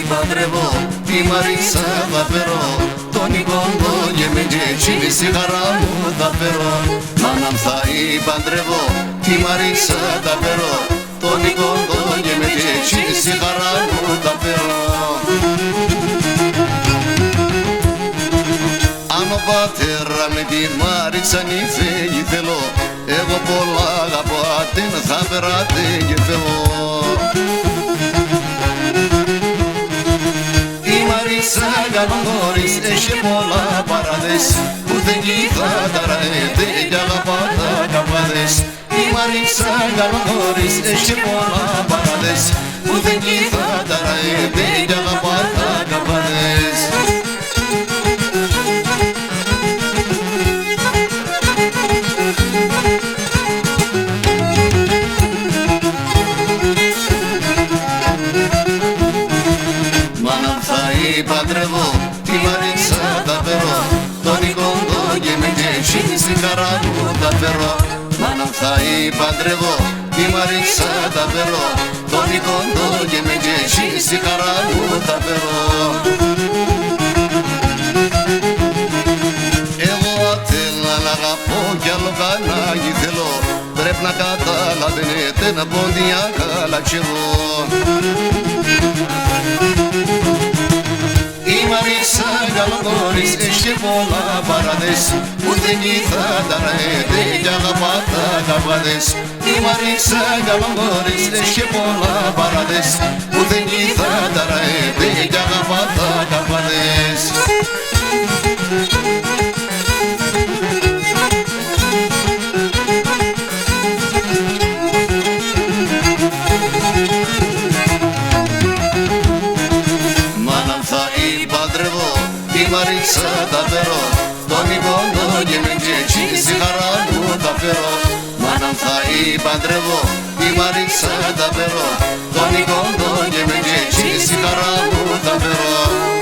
Παντρεύω τη Μαρίσα θα φέρω, τον Νικόντο και με τζέτσι στη χαρά μου θα φέρω. Μάναμ θα παντρεύω τη Μαρίσα θα φέρω, τον Νικόντο και με τζέτσι στη χαρά μου θα φέρω. Αν ο πατέρα με τη Μαρίσα νυφέλει θέλω, εγώ πολλά αγαπώ την θα φεράτε και θέλω. Σαν καλοκόρης έχει πολλά παράδες, ούτε κύθαρα είτε κι αγαπάτα καπάδες. Η Μαρίσα καλοκόρης έχει πολλά παράδες, ούτε κύθαρα είτε κι αγαπάτα καπάδες. Παντρεύω τη Μαρίσα θα φέρω, τον Νικόντο και με τζέτσι στη χαρά μου θα φέρω. Μάναμ θα παντρεύω τη Μαρίσα θα φέρω, τον Νικόντο και με τζέτσι στη χαρά μου θα φέρω. Εγώ θέλω να αγαπώ κι άλλο κανάκι θέλω, πρέπει να καταλαβαίνετε να ποντιακά κι εγώ. Η Μαρίσα καλοκόρης έχει πολλά παράδες, ούτε κύθαρα είτε κι αγαπάτα καπάδες. Η Μαρίσα καλοκόρης έχει πολλά παράδες, ούτε κύθαρα είτε κι αγαπάτα καπάδες. Παντρεύω τη Μαρίσα θα φέρω, τον Νικόντο και με τζέτσι στη χαρά μου θα φέρω. Μάναμ θα παντρεύω τη Μαρίσα θα φέρω, τον Νικόντο και με τζέτσι στη χαρά μου θα φέρω.